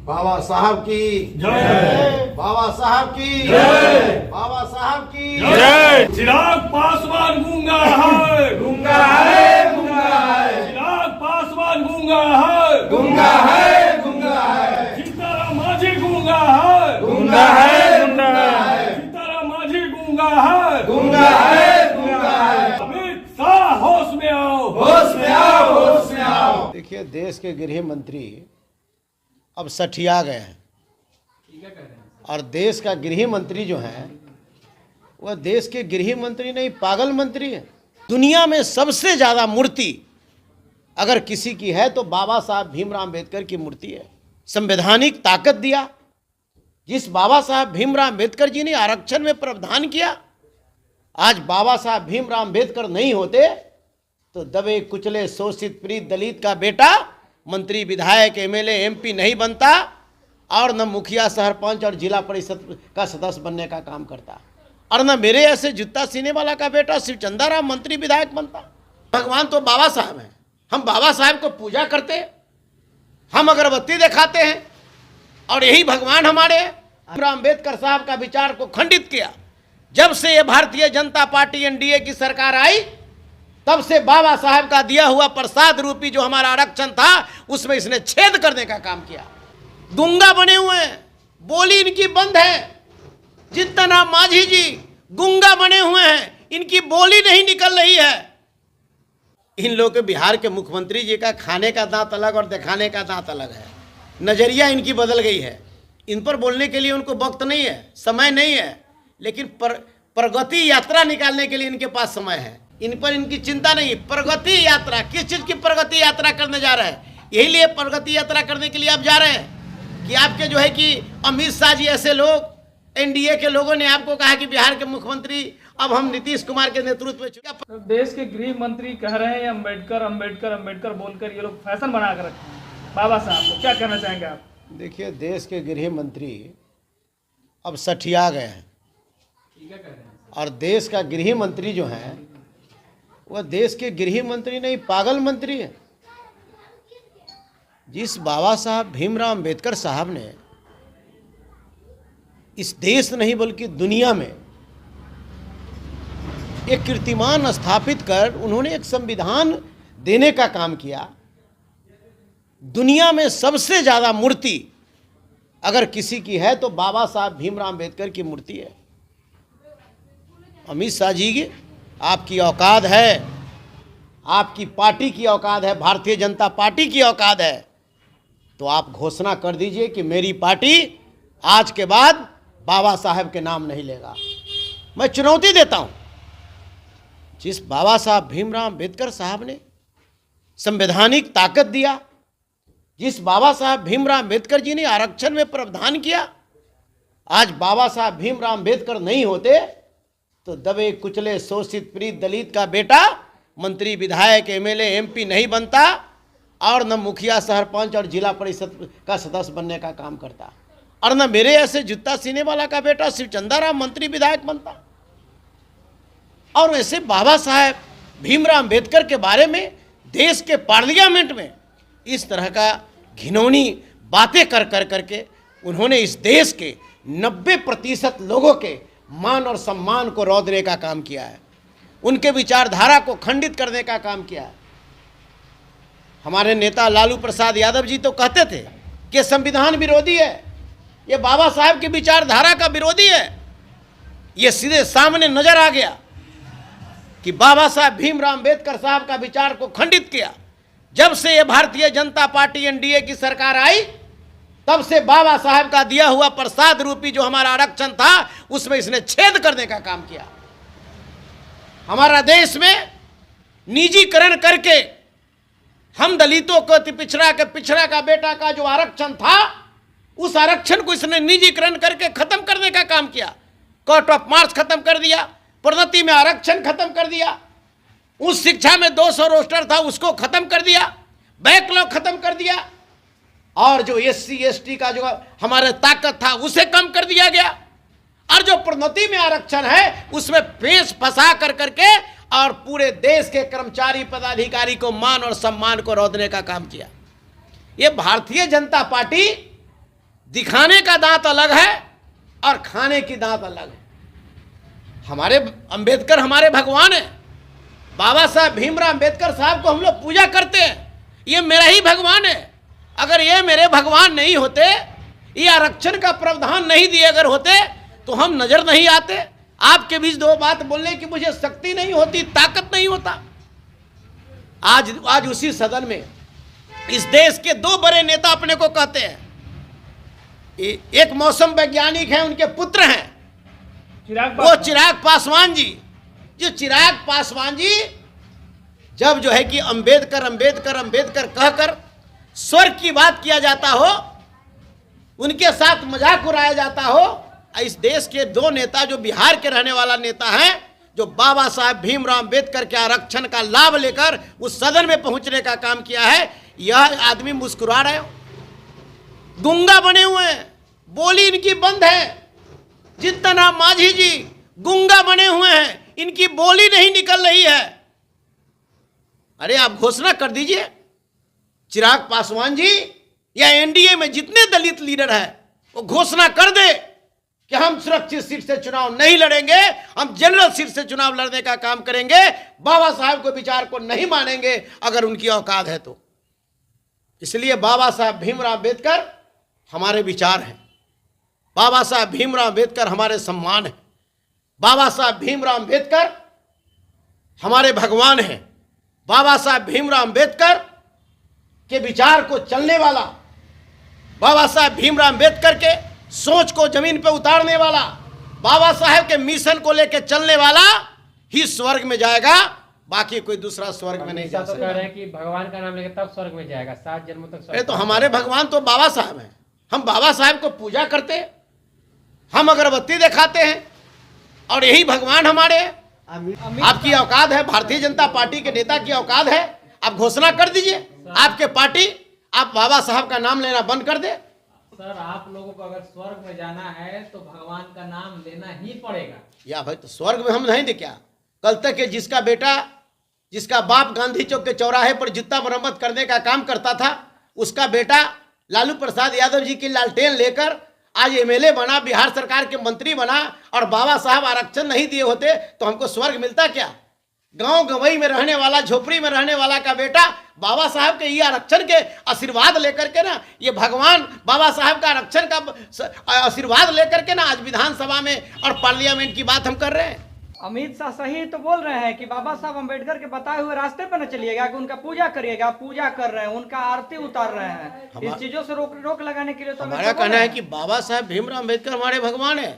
बाबा साहब की जय। बाबा साहब की जय। बाबा साहब की जय। चिराग पासवान गूंगा है, गूंगा है, गूंगा है, चिराग पासवान गूंगा है, गूंगा है, गूंगा है, सीताराम माझी गूंगा है, गूंगा है, गूंगा है, सीताराम माझी गूंगा है, गूंगा है, गूंगा है। अमित शाह होश में आओ, होश में आओ, होश में आओ। देखिए, देश के गृह मंत्री अब सठिया गए हैं और देश का गृह मंत्री जो है वह देश के गृह मंत्री नहीं, पागल मंत्री है। दुनिया में सबसे ज़्यादा मूर्ति अगर किसी की है तो बाबा साहब भीमराव अम्बेडकर की मूर्ति है। संवैधानिक ताकत दिया, जिस बाबा साहब भीमराव अम्बेडकर जी ने आरक्षण में प्रावधान किया, आज बाबा साहब भीमराव अम्बेडकर नहीं होते तो दबे कुचले शोषित पीड़ित दलित का बेटा मंत्री विधायक एमएलए एमपी नहीं बनता और न मुखिया सरपंच और जिला परिषद का सदस्य बनने का काम करता, और न मेरे ऐसे जूता सीने वाला का बेटा शिवचंदा राम मंत्री विधायक बनता। भगवान तो बाबा साहब हैं, हम बाबा साहब को पूजा करते हैं, हम अगरबत्ती दिखाते हैं और यही भगवान हमारे भीमराव अम्बेडकर साहब का विचार को खंडित किया। जब से ये भारतीय जनता पार्टी एनडीए की सरकार आई तब से बाबा साहब का दिया हुआ प्रसाद रूपी जो हमारा आरक्षण था उसमें इसने छेद करने का काम किया। गूंगा बने हुए हैं, बोली इनकी बंद है। जीतन राम मांझी जी गूंगा बने हुए हैं, इनकी बोली नहीं निकल रही है। इन लोगों के बिहार के मुख्यमंत्री जी का खाने का दांत अलग और दिखाने का दांत अलग है। नजरिया इनकी बदल गई है। इन पर बोलने के लिए उनको वक्त नहीं है, समय नहीं है, लेकिन प्रगति यात्रा निकालने के लिए इनके पास समय है। इन पर इनकी चिंता नहीं। प्रगति यात्रा, किस चीज की प्रगति यात्रा करने जा रहे हैं? यही लिए प्रगति यात्रा करने के लिए आप जा रहे हैं कि आपके जो है कि अमित शाह जी ऐसे लोग, एनडीए के लोगों ने आपको कहा कि बिहार के मुख्यमंत्री अब हम नीतीश कुमार के नेतृत्व में। देश के गृह मंत्री कह रहे हैं अम्बेडकर अम्बेडकर अम्बेडकर बोलकर ये लोग फैशन बना कर रखे हैं बाबा साहब को, क्या कहना चाहेंगे आप? देखिए, देश के गृह मंत्री अब सठिया गए हैं और देश का गृह मंत्री जो है वह देश के गृह मंत्री नहीं, पागल मंत्री है। जिस बाबा साहब भीमराव अम्बेडकर साहब ने इस देश नहीं बल्कि दुनिया में एक कीर्तिमान स्थापित कर उन्होंने एक संविधान देने का काम किया। दुनिया में सबसे ज़्यादा मूर्ति अगर किसी की है तो बाबा साहब भीमराव अम्बेडकर की मूर्ति है। अमित शाह जी, आपकी औकात है, आपकी पार्टी की औकात है, भारतीय जनता पार्टी की औकात है, तो आप घोषणा कर दीजिए कि मेरी पार्टी आज के बाद बाबा साहब के नाम नहीं लेगा। मैं चुनौती देता हूं, जिस बाबा साहब भीमराव अम्बेडकर साहब ने संवैधानिक ताकत दिया, जिस बाबा साहब भीमराव अम्बेडकर जी ने आरक्षण में प्रावधान किया, आज बाबा साहब भीमराव अम्बेडकर नहीं होते तो दबे कुचले शोषित पीड़ित दलित का बेटा मंत्री विधायक एमएलए एमपी नहीं बनता और न मुखिया सरपंच और जिला परिषद का सदस्य बनने का काम करता, और न मेरे ऐसे जूता सीने वाला का बेटा शिवचंदा राम मंत्री विधायक बनता। और वैसे बाबा साहब भीमराव अम्बेडकर के बारे में देश के पार्लियामेंट में इस तरह का घिनौनी बातें कर करके उन्होंने इस देश के 90% लोगों के मान और सम्मान को रौंदने का काम किया है, उनके विचारधारा को खंडित करने का काम किया है। हमारे नेता लालू प्रसाद यादव जी तो कहते थे कि संविधान विरोधी है, ये बाबा साहब की विचारधारा का विरोधी है। ये सीधे सामने नजर आ गया कि बाबा साहब भीमराव अम्बेडकर साहब का विचार को खंडित किया। जब से ये भारतीय जनता पार्टी एनडीए की सरकार आई तब से बाबा साहब का दिया हुआ प्रसाद रूपी जो हमारा आरक्षण था उसमें इसने छेद करने का काम किया। हमारा देश में निजीकरण करके हम दलितों को पिछड़ा का बेटा का जो आरक्षण था उस आरक्षण को इसने निजीकरण करके खत्म करने का काम किया। कोर्ट ऑफ मार्क्स खत्म कर दिया, प्रोन्नति में आरक्षण खत्म कर दिया, उस शिक्षा में 200 रोस्टर था उसको खत्म कर दिया, बैकलॉग खत्म कर दिया, और जो एससी एसटी का जो हमारे ताकत था उसे कम कर दिया गया, और जो प्रोन्नति में आरक्षण है उसमें पेश फंसा करके और पूरे देश के कर्मचारी पदाधिकारी को मान और सम्मान को रौंदने का काम किया। ये भारतीय जनता पार्टी दिखाने का दांत अलग है और खाने की दांत अलग है। हमारे अंबेडकर हमारे भगवान हैं। बाबा साहब भीमराव अंबेडकर साहब को हम लोग पूजा करते हैं, ये मेरा ही भगवान है। अगर ये मेरे भगवान नहीं होते, ये आरक्षण का प्रावधान नहीं दिए अगर होते, तो हम नजर नहीं आते। आपके बीच दो बात बोलने की मुझे शक्ति नहीं होती, ताकत नहीं होता। आज उसी सदन में इस देश के दो बड़े नेता अपने को कहते हैं, एक मौसम वैज्ञानिक हैं, उनके पुत्र हैं वो चिराग पासवान जी। जो चिराग पासवान जी जब जो है कि अंबेडकर अंबेडकर अंबेडकर कहकर स्वर्ग की बात किया जाता हो, उनके साथ मजाक उड़ाया जाता हो, इस देश के दो नेता जो बिहार के रहने वाला नेता हैं, जो बाबा साहब भीमराव अंबेडकर के आरक्षण का लाभ लेकर उस सदन में पहुंचने का काम किया है, यह आदमी मुस्कुरा रहे हो, गूंगा बने हुए हैं, बोली इनकी बंद है। जितना राम मांझी जी गूंगा बने हुए हैं, इनकी बोली नहीं निकल रही है। अरे आप घोषणा कर दीजिए, चिराग पासवान जी या एनडीए में जितने दलित लीडर हैं वो घोषणा कर दे कि हम सुरक्षित सीट से चुनाव नहीं लड़ेंगे, हम जनरल सीट से चुनाव लड़ने का काम करेंगे, बाबा साहब को विचार को नहीं मानेंगे अगर उनकी औकात है तो। इसलिए बाबा साहब भीमराव अंबेडकर हमारे विचार हैं, बाबा साहब भीमराव अंबेडकर हमारे सम्मान हैं, बाबा साहब भीमराव अंबेडकर हमारे भगवान हैं, बाबा साहब भीमराव अंबेडकर के विचार को चलने वाला, बाबा साहब भीमराव अंबेडकर के सोच को जमीन पर उतारने वाला, बाबा साहब के मिशन को लेकर चलने वाला ही स्वर्ग में जाएगा, बाकी कोई दूसरा स्वर्ग में नहीं जा सकता। तो कह रहे हैं कि भगवान का नाम लेकर तब स्वर्ग में जाएगा, 7 जन्मों तक। अरे तो हमारे भगवान तो बाबा साहब हैं, हम बाबा साहब को पूजा करते हैं, हम अगरबत्ती दिखाते हैं और यही भगवान हमारे हैं। आपकी औकात है, भारतीय जनता पार्टी के नेता की औकात है, आप घोषणा कर दीजिए आपके पार्टी आप बाबा साहब का नाम लेना बंद कर दे। सर आप लोगों को अगर स्वर्ग में जाना है तो भगवान का नाम लेना ही पड़ेगा। या भाई तो स्वर्ग में हम नहीं दे क्या? कल तक जिसका बेटा जिसका बाप गांधी चौक के चौराहे पर जूता मरम्मत करने का काम करता था, उसका बेटा लालू प्रसाद यादव जी की लालटेन लेकर आज एमएलए बना, बिहार सरकार के मंत्री बना, और बाबा साहब आरक्षण नहीं दिए होते तो हमको स्वर्ग मिलता क्या? गांव गवई में रहने वाला, झोपड़ी में रहने वाला का बेटा बाबा साहब के ये आरक्षण के आशीर्वाद लेकर के ना, ये भगवान बाबा साहब का आरक्षण का आशीर्वाद लेकर के ना आज विधानसभा में और पार्लियामेंट की बात हम कर रहे हैं। अमित शाह सही तो बोल रहे हैं कि बाबा साहब अम्बेडकर के बताए हुए रास्ते पर न चलिएगा, कि उनका पूजा करिएगा, पूजा कर रहे हैं, उनका आरती उतार रहे हैं। इस चीजों से रोक लगाने के लिए तो हमारा कहना है कि बाबा साहब भीमराव अंबेडकर हमारे भगवान है।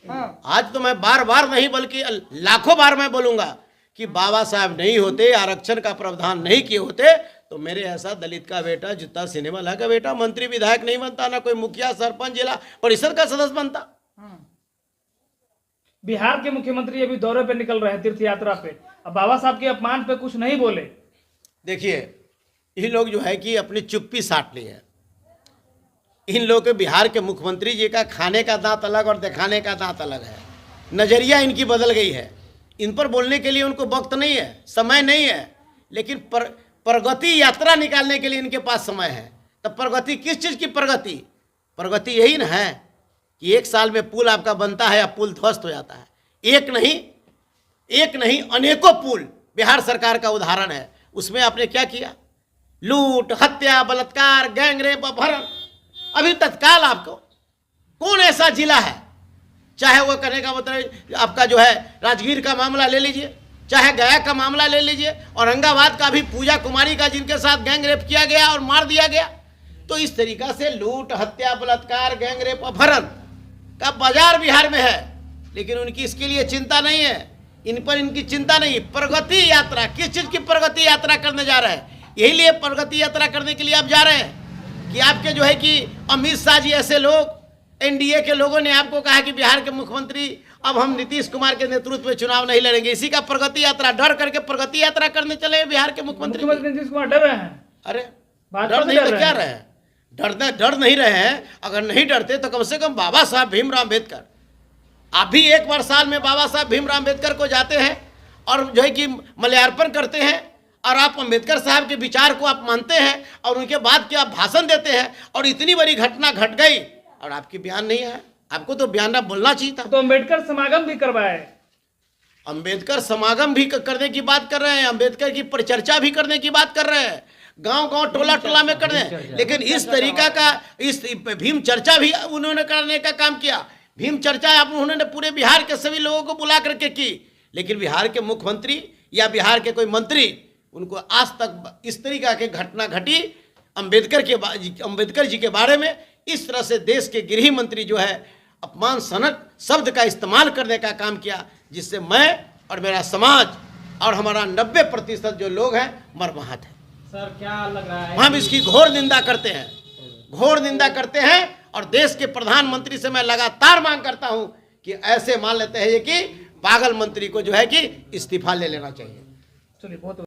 हाँ। आज तो मैं बार बार नहीं बल्कि लाखों बार मैं बोलूंगा कि बाबा साहब नहीं होते, आरक्षण का प्रावधान नहीं किए होते तो मेरे ऐसा दलित का बेटा, जूता सिनेमा ला का बेटा मंत्री विधायक नहीं बनता, ना कोई मुखिया सरपंच जिला परिषद का सदस्य बनता। बिहार के मुख्यमंत्री अभी दौरे पे निकल रहे हैं, तीर्थ यात्रा पे, अब बाबा साहब के अपमान पे कुछ नहीं बोले। देखिए ये लोग जो है कि अपनी चुप्पी साट ली है। इन लोगों के बिहार के मुख्यमंत्री जी का खाने का दांत अलग और दिखाने का दांत अलग है, नजरिया इनकी बदल गई है। इन पर बोलने के लिए उनको वक्त नहीं है, समय नहीं है, लेकिन प्रगति यात्रा निकालने के लिए इनके पास समय है। तो प्रगति किस चीज़ की प्रगति? प्रगति यही ना है कि एक साल में पुल आपका बनता है या पुल ध्वस्त हो जाता है। एक नहीं अनेकों पुल बिहार सरकार का उदाहरण है। उसमें आपने क्या किया? लूट, हत्या, बलात्कार, गैंगरेप, अपहरण। अभी तत्काल आपको कौन ऐसा जिला है, चाहे वो करने का मतलब आपका जो है राजगीर का मामला ले लीजिए, चाहे गया का मामला ले लीजिए, औरंगाबाद का भी पूजा कुमारी का जिनके साथ गैंगरेप किया गया और मार दिया गया। तो इस तरीका से लूट, हत्या, बलात्कार, गैंगरेप, अपहरण का बाजार बिहार में है, लेकिन उनकी इसके लिए चिंता नहीं है, इन पर इनकी चिंता नहीं। प्रगति यात्रा, किस चीज़ की प्रगति यात्रा करने जा रहे हैं? यही लिए प्रगति यात्रा करने के लिए आप जा रहे हैं कि आपके जो है कि अमित शाह जी ऐसे लोग, एनडीए के लोगों ने आपको कहा कि बिहार के मुख्यमंत्री अब हम नीतीश कुमार के नेतृत्व में चुनाव नहीं लड़ेंगे। इसी का प्रगति यात्रा, डर करके प्रगति यात्रा करने चले बिहार के मुख्यमंत्री नीतीश कुमार डर रहे हैं। अरे डर नहीं तो क्या रहे हैं? डर नहीं रहे हैं। अगर नहीं डरते तो कम से कम बाबा साहब भीमराव अंबेडकर, आप भी एक बार साल में बाबा साहब भीमराव अंबेडकर को जाते हैं और जो है कि मल्यार्पण करते हैं, और आप अंबेडकर साहब के विचार को आप मानते हैं और उनके बाद के आप भाषण देते हैं, और इतनी बड़ी घटना घट गई और आपकी बयान नहीं आया। आपको तो बयान बोलना चाहिए था। तो अम्बेडकर समागम भी करवाए। अंबेडकर समागम भी करने की बात कर रहे हैं, अंबेडकर की परिचर्चा भी करने की बात कर रहे हैं, गांव गांव टोला टोला में कर रहे हैं, लेकिन इस तरीका का इस भीम चर्चा भी उन्होंने करने का काम किया। भीम चर्चा आप उन्होंने पूरे बिहार के सभी लोगों को बुला करके की, लेकिन बिहार के मुख्यमंत्री या बिहार के कोई मंत्री उनको आज तक इस तरीका की घटना घटी अंबेडकर जी के बारे में इस तरह से देश के गृह मंत्री जो है अपमानजनक शब्द का इस्तेमाल करने का काम किया, जिससे मैं और मेरा समाज और हमारा 90% जो लोग हैं मर्माहत है। सर क्या लग रहा है हम इसकी घोर निंदा करते हैं, घोर निंदा करते हैं। और देश के प्रधानमंत्री से मैं लगातार मांग करता हूं कि ऐसे मान लेते हैं ये कि पागल मंत्री को जो है कि इस्तीफा ले लेना चाहिए। चलिए बहुत